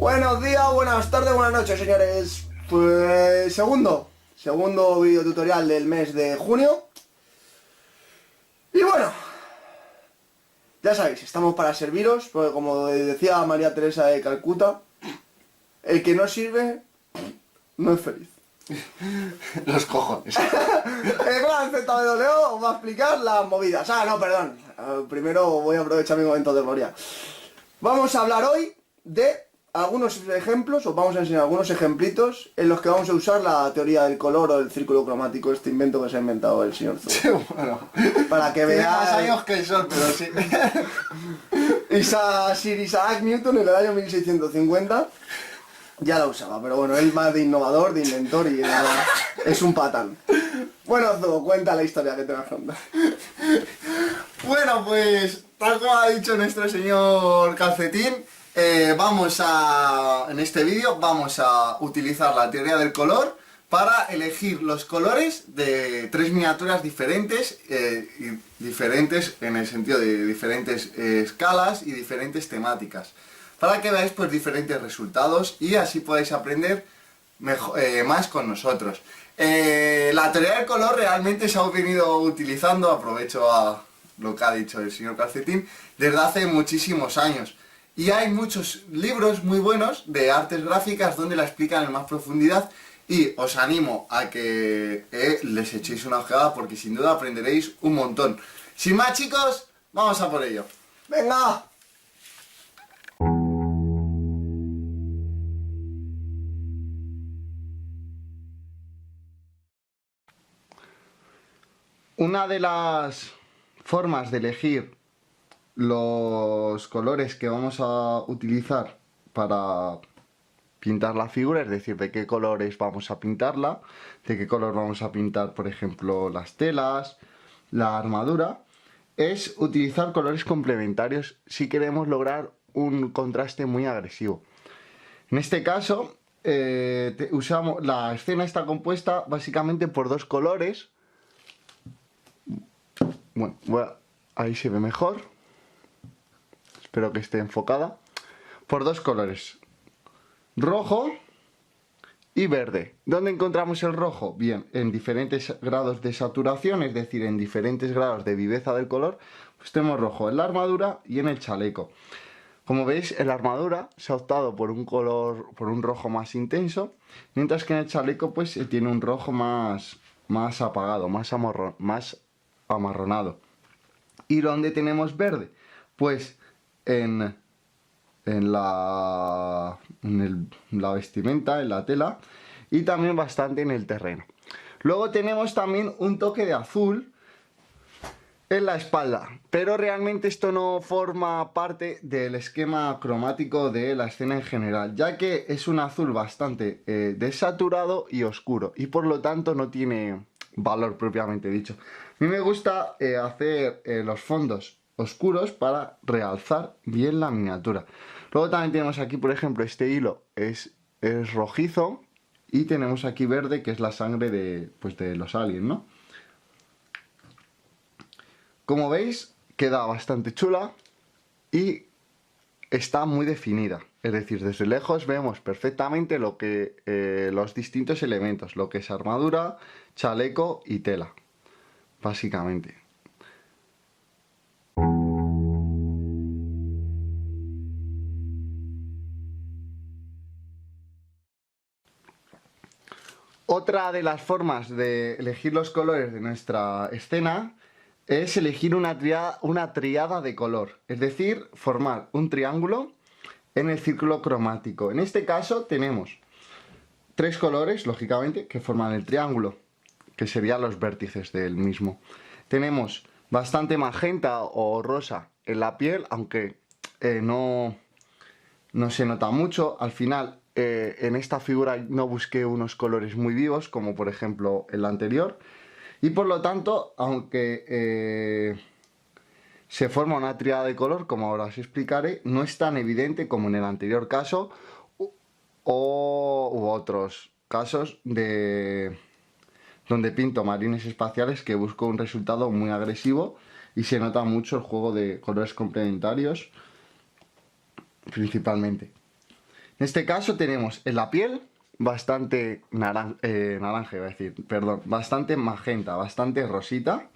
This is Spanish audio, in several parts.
Buenos días, buenas tardes, buenas noches, señores. Pues segundo video tutorial del mes de junio. Y bueno, ya sabéis, estamos para serviros, porque como decía María Teresa de Calcuta, el que no sirve no es feliz. Los cojones. El gran ZWO os va a explicar las movidas. No, perdón. Primero voy a aprovechar mi momento de gloria. Vamos a hablar hoy de algunos ejemplos, os vamos a enseñar algunos ejemplitos en los que vamos a usar la teoría del color o el círculo cromático, este invento que se ha inventado el señor Zul. Sí, bueno. Para que Tiene más veáis. años que el sol, pero sí. Sir Isaac Newton en el año 1650 ya la usaba, pero bueno, él más de innovador, de inventor y es un patán. Bueno, Zo, cuenta la historia que te vas a contar. Bueno, pues, tal como ha dicho nuestro señor Calcetín, en este vídeo vamos a utilizar la teoría del color para elegir los colores de tres miniaturas diferentes, y diferentes en el sentido de diferentes escalas y diferentes temáticas, para que veáis pues diferentes resultados y así podáis aprender más con nosotros. La teoría del color realmente se ha venido utilizando, aprovecho a lo que ha dicho el señor Calcetín, desde hace muchísimos años. Y hay muchos libros muy buenos de artes gráficas donde la explican en más profundidad y os animo a que les echéis una ojeada porque sin duda aprenderéis un montón. Sin más, chicos, vamos a por ello. ¡Venga! Una de las formas de elegir los colores que vamos a utilizar para pintar la figura, es decir, de qué colores vamos a pintarla, de qué color vamos a pintar, por ejemplo, las telas, la armadura, es utilizar colores complementarios si queremos lograr un contraste muy agresivo. En este caso, usamos la escena está compuesta básicamente por dos colores. Bueno, ahí se ve mejor. Espero que esté enfocada. Por dos colores, rojo y verde. ¿Dónde encontramos el rojo? Bien, en diferentes grados de saturación, es decir, en diferentes grados de viveza del color, pues tenemos rojo en la armadura y en el chaleco. Como veis, en la armadura se ha optado por un rojo más intenso, mientras que en el chaleco pues tiene un rojo más apagado, más amarronado. ¿Y dónde tenemos verde? Pues en la vestimenta, en la tela y también bastante en el terreno. Luego tenemos también un toque de azul en la espalda, pero realmente esto no forma parte del esquema cromático de la escena en general, ya que es un azul bastante desaturado y oscuro y por lo tanto no tiene valor propiamente dicho. A mí me gusta hacer los fondos oscuros para realzar bien la miniatura. Luego también tenemos aquí, por ejemplo, este hilo es rojizo y tenemos aquí verde, que es la sangre de los aliens, ¿no? Como veis, queda bastante chula y está muy definida. Es decir, desde lejos vemos perfectamente los distintos elementos, lo que es armadura, chaleco y tela, básicamente. Otra de las formas de elegir los colores de nuestra escena es elegir una triada de color, es decir, formar un triángulo en el círculo cromático. En este caso tenemos tres colores, lógicamente, que forman el triángulo, que serían los vértices del mismo. Tenemos bastante magenta o rosa en la piel, aunque no se nota mucho. Al final, en esta figura no busqué unos colores muy vivos, como por ejemplo el anterior. Y por lo tanto, aunque se forma una tríada de color, como ahora os explicaré, no es tan evidente como en el anterior caso u otros casos donde pinto marines espaciales que busco un resultado muy agresivo y se nota mucho el juego de colores complementarios principalmente. En este caso tenemos en la piel bastante naranja, iba a decir, perdón, bastante magenta, bastante rosita.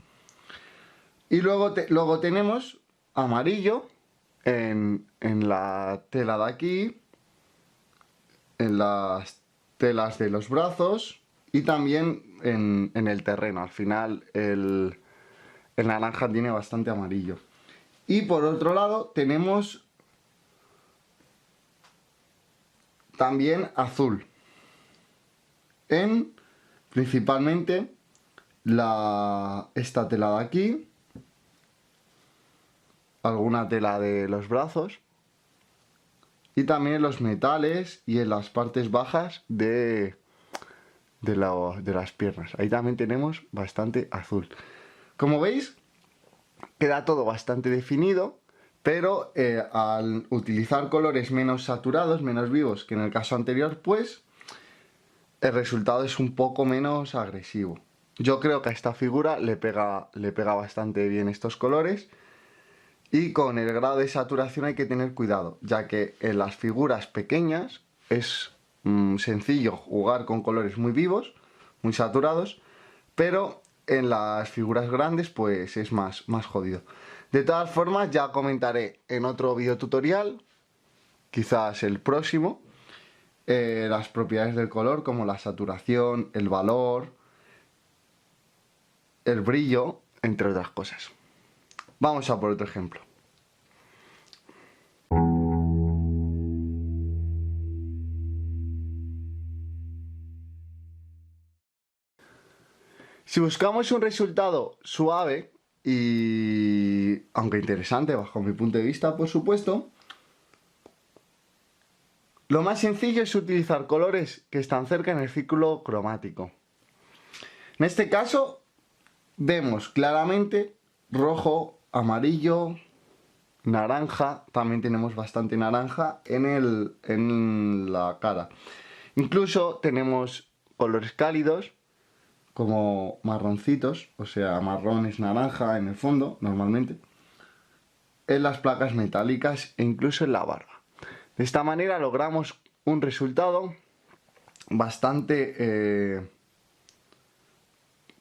Y luego tenemos amarillo en la tela de aquí, en las telas de los brazos y también en el terreno. Al final el naranja tiene bastante amarillo. Y por otro lado tenemos también azul en principalmente esta tela de aquí, alguna tela de los brazos y también en los metales y en las partes bajas de las piernas. Ahí también tenemos bastante azul. Como veis, queda todo bastante definido, pero al utilizar colores menos saturados, menos vivos que en el caso anterior, pues el resultado es un poco menos agresivo. Yo creo que a esta figura le pega bastante bien estos colores. Y con el grado de saturación hay que tener cuidado, ya que en las figuras pequeñas es sencillo jugar con colores muy vivos, muy saturados, pero en las figuras grandes pues es más jodido. De todas formas, ya comentaré en otro video tutorial, quizás el próximo, las propiedades del color como la saturación, el valor, el brillo, entre otras cosas. Vamos a por otro ejemplo. Si buscamos un resultado suave y, aunque interesante bajo mi punto de vista, por supuesto, lo más sencillo es utilizar colores que están cerca en el círculo cromático. En este caso vemos claramente rojo, amarillo, naranja, también tenemos bastante naranja en la cara. Incluso tenemos colores cálidos como marroncitos, o sea, marrones naranja en el fondo, normalmente, en las placas metálicas e incluso en la barba. De esta manera logramos un resultado bastante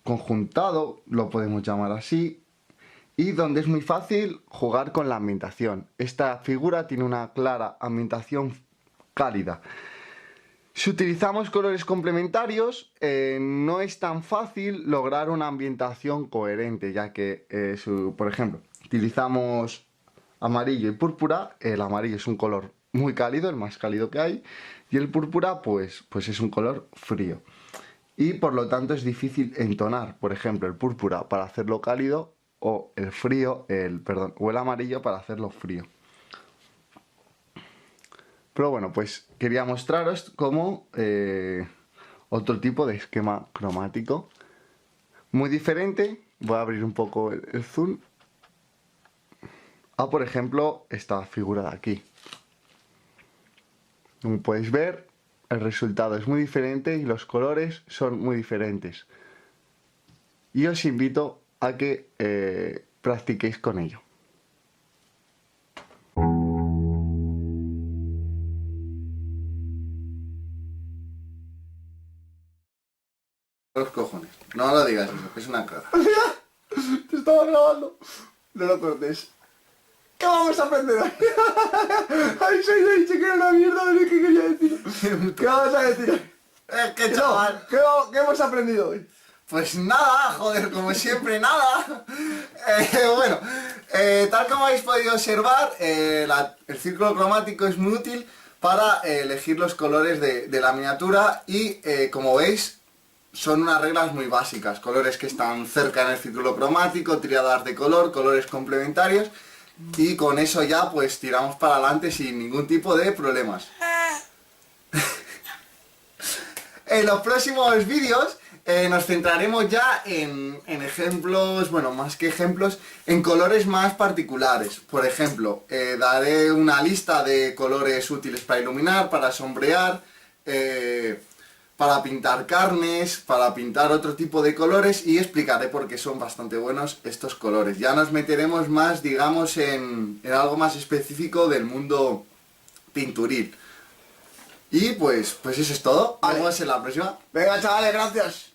conjuntado, lo podemos llamar así, y donde es muy fácil jugar con la ambientación. Esta figura tiene una clara ambientación cálida. Si utilizamos colores complementarios, no es tan fácil lograr una ambientación coherente, ya que, por ejemplo, utilizamos amarillo y púrpura. El amarillo es un color muy cálido, el más cálido que hay, y el púrpura pues es un color frío. Y por lo tanto es difícil entonar, por ejemplo, el púrpura para hacerlo cálido o o el amarillo para hacerlo frío. Pero bueno, pues quería mostraros como otro tipo de esquema cromático muy diferente. Voy a abrir un poco el zoom a, por ejemplo, esta figura de aquí. Como podéis ver, el resultado es muy diferente y los colores son muy diferentes. Y os invito a que practiquéis con ello. Los cojones. No lo digas eso, que es una cara. Te estaba grabando. No lo cortes. ¿Qué vamos a aprender hoy? Ay, soy de dicho que era una mierda de lo que quería decir. ¿Qué vamos a decir? ¡Qué chaval! ¿Qué hemos aprendido hoy? Pues nada, joder, como siempre, nada. Bueno, tal como habéis podido observar, el círculo cromático es muy útil para elegir los colores de la miniatura y, como veis, son unas reglas muy básicas. Colores que están cerca en el círculo cromático, tríadas de color, colores complementarios, y con eso ya pues tiramos para adelante sin ningún tipo de problemas. En los próximos vídeos nos centraremos ya en ejemplos, bueno, más que ejemplos, en colores más particulares. Por ejemplo, daré una lista de colores útiles para iluminar, para sombrear, para pintar carnes, para pintar otro tipo de colores, y explicaré por qué son bastante buenos estos colores. Ya nos meteremos más, digamos, en algo más específico del mundo pinturil. Y pues eso es todo. Vale. Nos vemos en la próxima. Venga, chavales, gracias.